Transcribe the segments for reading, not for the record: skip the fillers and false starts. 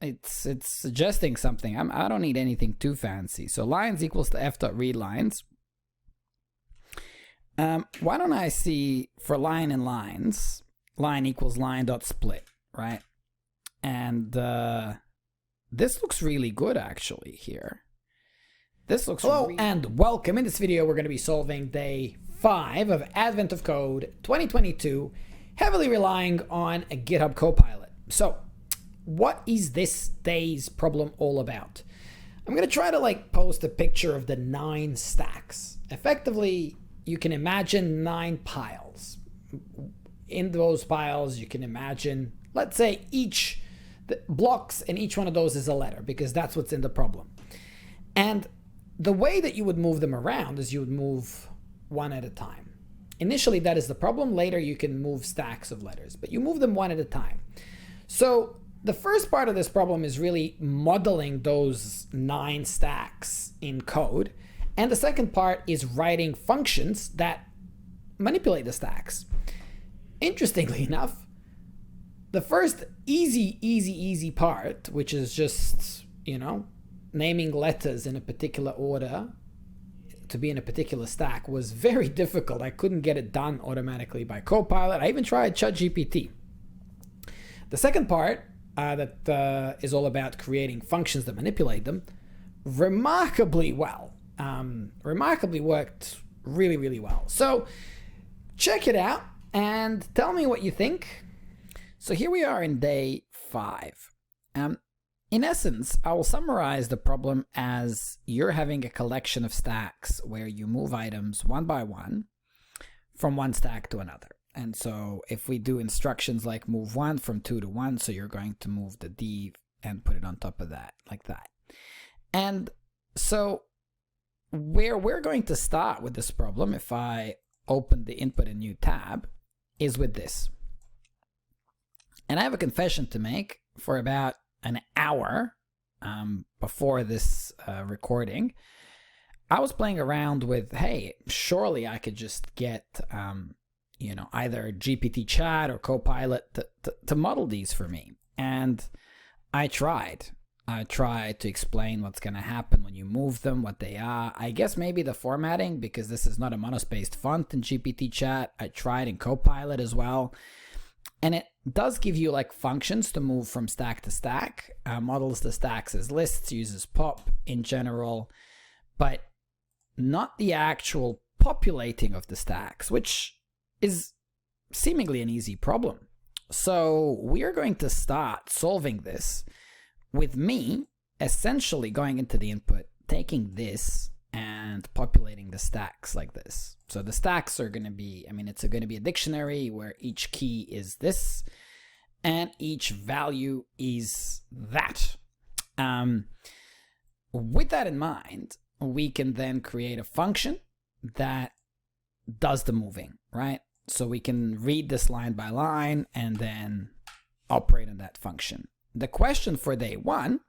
it's suggesting something. I don't need anything too fancy. So lines equals to f.readLines. Why don't I see for line and lines, line equals line.split, right? And this looks really good actually here. This looks Hello and welcome. In this video, we're going to be solving day 5 of Advent of Code 2022, heavily relying on a GitHub Copilot. So what is this day's problem all about? I'm going to try to post a picture of the 9 stacks. Effectively, you can imagine 9 piles. In those piles, you can imagine, let's say, each the blocks, and each one of those is a letter, because that's what's in the problem. And the way that you would move them around is you would move one at a time. Initially, that is the problem. Later, you can move stacks of letters, but you move them one at a time. So the first part of this problem is really modeling those 9 stacks in code. And the second part is writing functions that manipulate the stacks. Interestingly enough, the first easy part, which is just, naming letters in a particular order to be in a particular stack, was very difficult. I couldn't get it done automatically by Copilot. I even tried ChatGPT. The second part that is all about creating functions that manipulate them, remarkably worked really well. So check it out and tell me what you think. So here we are in day 5. In essence, I will summarize the problem as you're having a collection of stacks where you move items one by one from one stack to another. And so if we do instructions like move 1 from 2 to 1, so you're going to move the D and put it on top of that, like that. And so where we're going to start with this problem, if I open the input a new tab, is with this. And I have a confession to make. For about an hour before this recording, I was playing around with, hey, surely I could just get either GPT Chat or Copilot to model these for me. And I tried to explain what's going to happen when you move them, what they are. I guess maybe the formatting, because this is not a monospaced font in GPT Chat. I tried in Copilot as well. And it does give you functions to move from stack to stack, models the stacks as lists, uses pop in general, but not the actual populating of the stacks, which is seemingly an easy problem. So we are going to start solving this with me essentially going into the input, taking this and populating the stacks like this. So the stacks are going to be, it's going to be a dictionary where each key is this and each value is that. With that in mind, we can then create a function that does the moving, right? So we can read this line by line and then operate on that function. The question for day 1,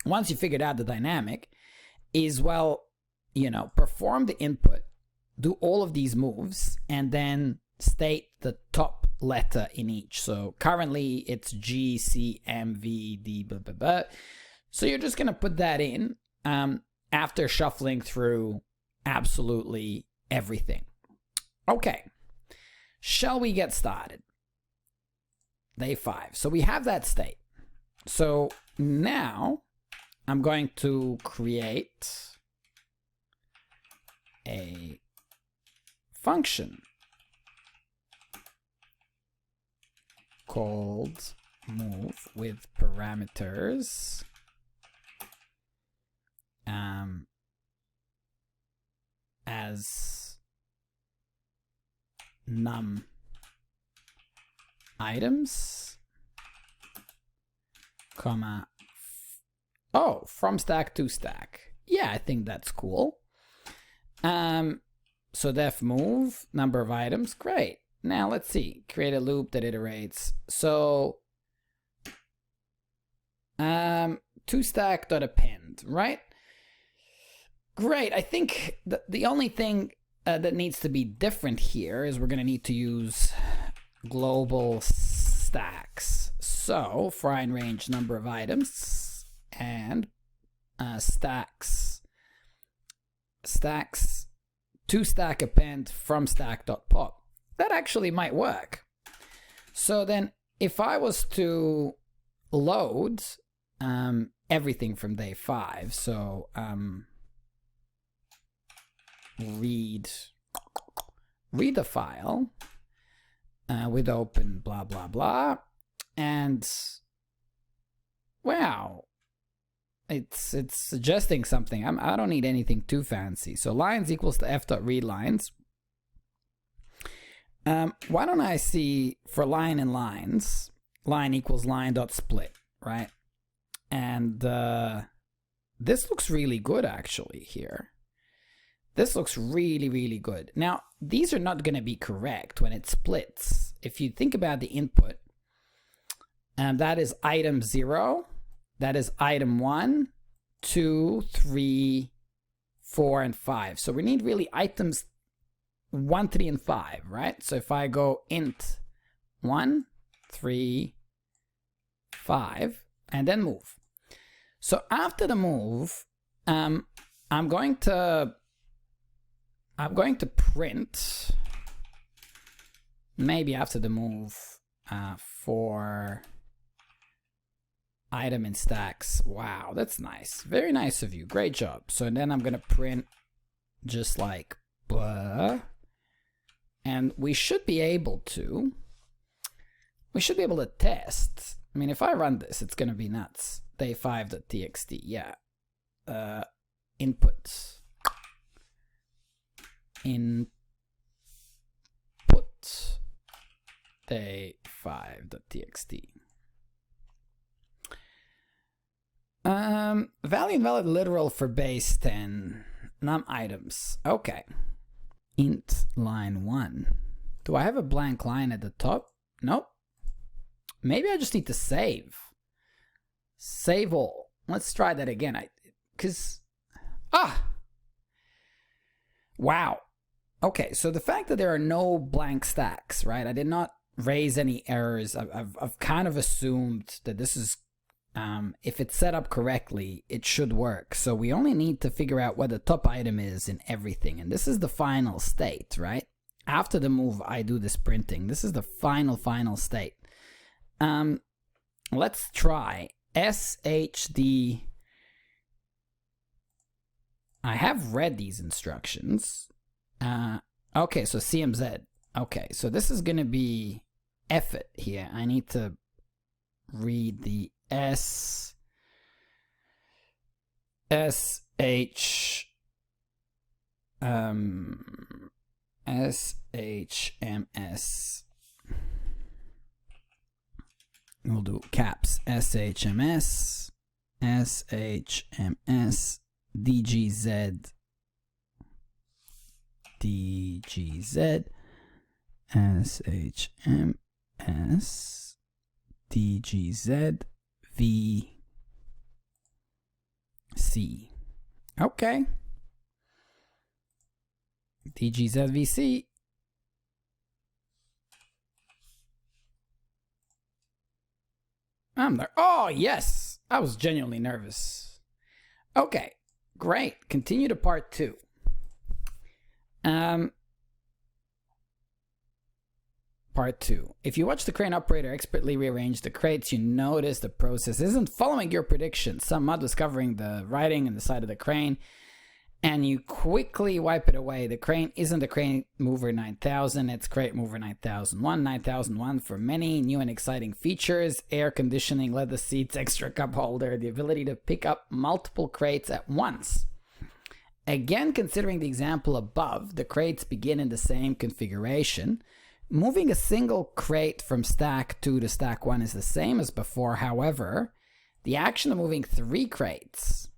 once you figured out the dynamic, is, perform the input, do all of these moves, and then state the top letter in each. So currently it's G, C, M, V, D, blah, blah, blah. So you're just going to put that in after shuffling through absolutely everything. Okay, shall we get started? Day 5. So we have that state. So now I'm going to create a function called move with parameters as num items, comma, from stack to stack. Yeah, I think that's cool. So def move, number of items, great. Now let's see, create a loop that iterates. So to stack.append, right? Great. I think the only thing that needs to be different here is we're going to need to use global stacks. So find range number of items and stacks to stack append from stack.pop. That actually might work. So then if I was to load everything from day 5, so read the file with open blah blah blah, and wow, it's suggesting something. I don't need anything too fancy. So lines equals to f.readLines. Why don't I see for line and lines, line equals line.split, right? And this looks really good actually here. This looks really, really good. Now, these are not going to be correct when it splits. If you think about the input, that is item 0, that is item 1, 2, 3, 4, and 5. So we need really items 1, 3, and 5, right? So if I go int 1, 3, 5, and then move. So after the move, I'm going to print, maybe after the move, for item in stacks. Wow, that's nice. Very nice of you. Great job. So then I'm going to print just like blah. And we should be able to test. I mean, if I run this, it's going to be nuts. Day5.txt. Yeah. Inputs. Input day5.txt. Value invalid literal for base 10 num items. Okay. Int line 1. Do I have a blank line at the top? Nope. Maybe I just need to save. Save all. Let's try that again. Wow. Okay, so the fact that there are no blank stacks, right? I did not raise any errors. I've kind of assumed that this is, if it's set up correctly, it should work. So we only need to figure out what the top item is in everything. And this is the final state, right? After the move, I do this printing. This is the final state. Let's try shd. I have read these instructions. Okay, so cmz. Okay, so this is going to be effort here. I need to read the shms. We'll do caps. shms dgz shms dgz vc. Okay. dgz vc. I'm there. Oh, yes. I was genuinely nervous. Okay, great. Continue to part 2. Part 2. If you watch the crane operator expertly rearrange the crates, you notice the process isn't following your predictions. Some mud was covering the writing and the side of the crane, and you quickly wipe it away. The crane isn't the crane mover 9000, it's crate mover 9001 for many new and exciting features: air conditioning, leather seats, extra cup holder, the ability to pick up multiple crates at once. Again, considering the example above, the crates begin in the same configuration. Moving a single crate from stack 2 to stack 1 is the same as before. However, the action of moving 3 crates,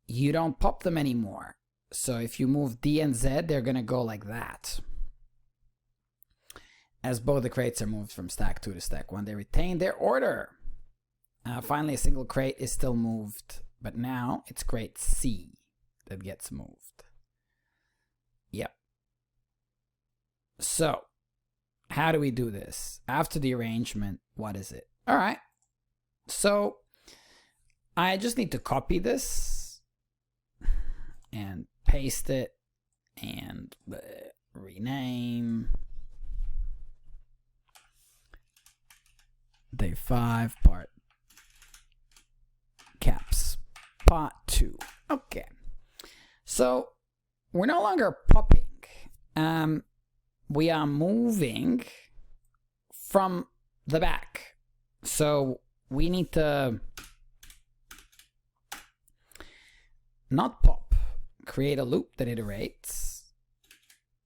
you don't pop them anymore. So if you move D and Z, they're going to go like that. As both the crates are moved from stack 2 to stack 1, they retain their order. Finally, a single crate is still moved, but now it's crate C that gets moved. Yep. So, how do we do this? After the arrangement, what is it? All right. So I just need to copy this and paste it and rename day 5 part caps part 2. Okay. So we're no longer popping. We are moving from the back. So we need to not pop, create a loop that iterates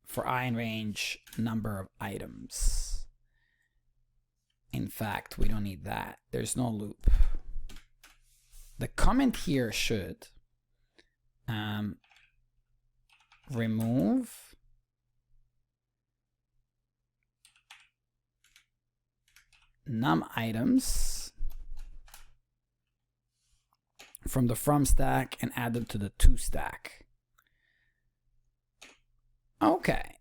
for I in range number of items. In fact, we don't need that. There's no loop. The comment here should remove num items from the from stack and add them to the to stack. Okay.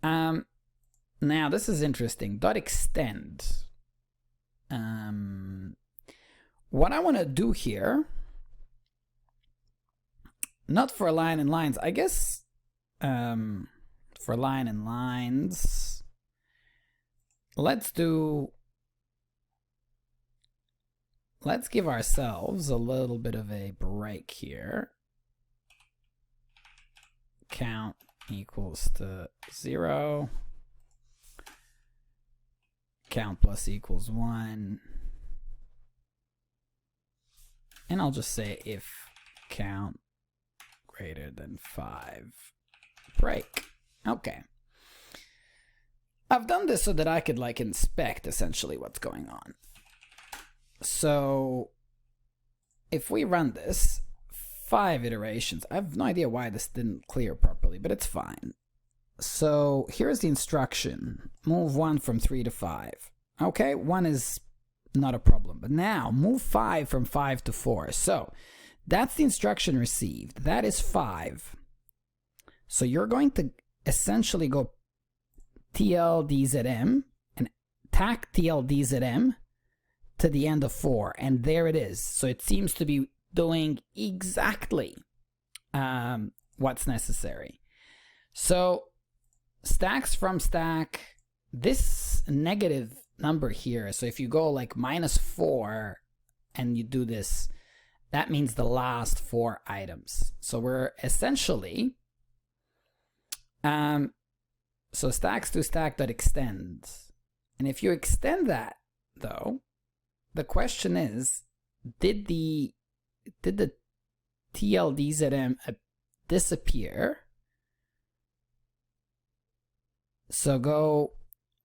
Now this is interesting. Dot extend. What I want to do here, not for line and lines, I guess for line and lines, let's give ourselves a little bit of a break here. Count equals to 0. Count plus equals 1. And I'll just say if count greater than 5, break. Okay. I've done this so that I could like inspect essentially what's going on. So if we run this 5 iterations, I have no idea why this didn't clear properly, but it's fine. So here's the instruction. Move 1 from 3 to 5. Okay, 1 is not a problem, but now move 5 from 5 to 4. So that's the instruction received. That is 5. So you're going to essentially go TLDZM and tack TLDZM to the end of 4, and there it is. So it seems to be doing exactly what's necessary. So stacks from stack, this negative number here, so if you go like -4 and you do this, that means the last 4 items. So we're essentially so stacks to stack that extends, and if you extend that though, the question is, did the TLDZM disappear? So go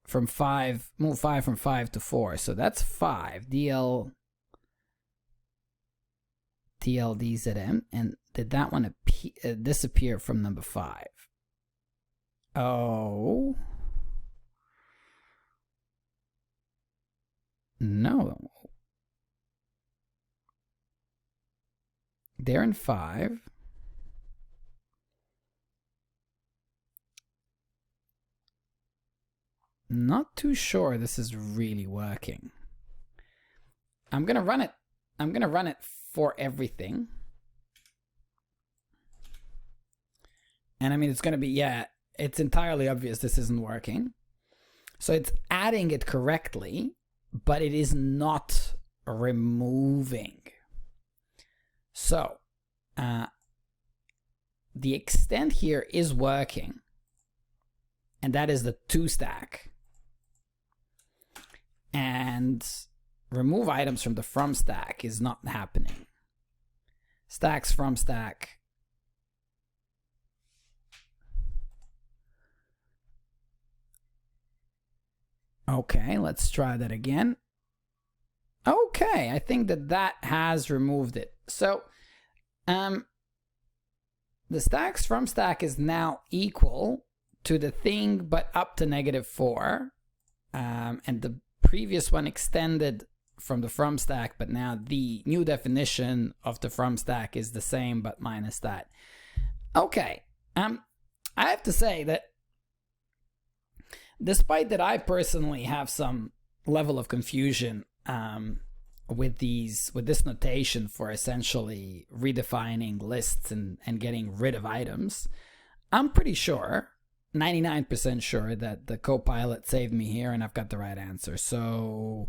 from 5, move 5 from 5 to 4. So that's 5 TLDZM, and did that one disappear from number 5? Oh no. They're in 5. Not too sure this is really working. I'm gonna run it. I'm gonna run it for everything. And I mean, it's gonna be, yeah, it's entirely obvious this isn't working. So it's adding it correctly, but it is not removing. So the extent here is working, and that is the to stack. And remove items from the from stack is not happening. Stacks from stack. Okay, let's try that again. Okay, I think that has removed it. So the stacks from stack is now equal to the thing, but up to -4. And the previous one extended from the from stack, but now the new definition of the from stack is the same, but minus that. Okay, I have to say that despite that I personally have some level of confusion with this notation for essentially redefining lists and getting rid of items, I'm pretty sure, 99% sure, that the Copilot saved me here and I've got the right answer. So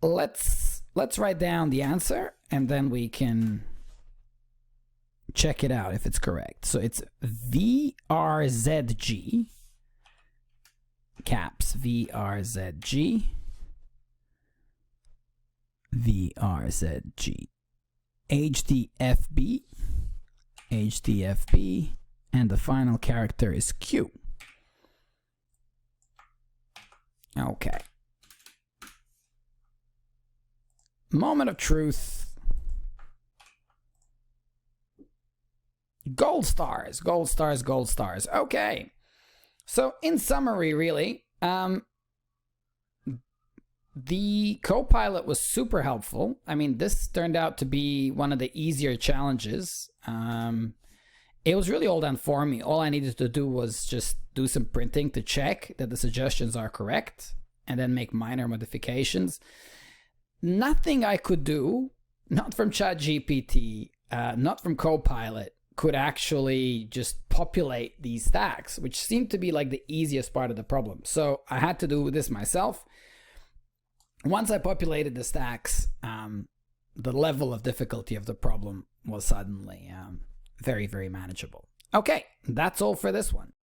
let's write down the answer and then we can check it out if it's correct. So it's 𝗦𝗢𝗔𝗟, caps 𝗦𝗢𝗔𝗟, 𝗦𝗢𝗔𝗟, hdfb, and the final character is Q. Okay. Moment of truth. Gold stars, gold stars, gold stars. Okay. So in summary, really, the Copilot was super helpful. I mean, this turned out to be one of the easier challenges. It was really all done for me. All I needed to do was just do some printing to check that the suggestions are correct and then make minor modifications. Nothing I could do, not from ChatGPT, not from Copilot, could actually just populate these stacks, which seemed to be like the easiest part of the problem. So I had to do this myself. Once I populated the stacks, the level of difficulty of the problem was suddenly very, very manageable. Okay, that's all for this one.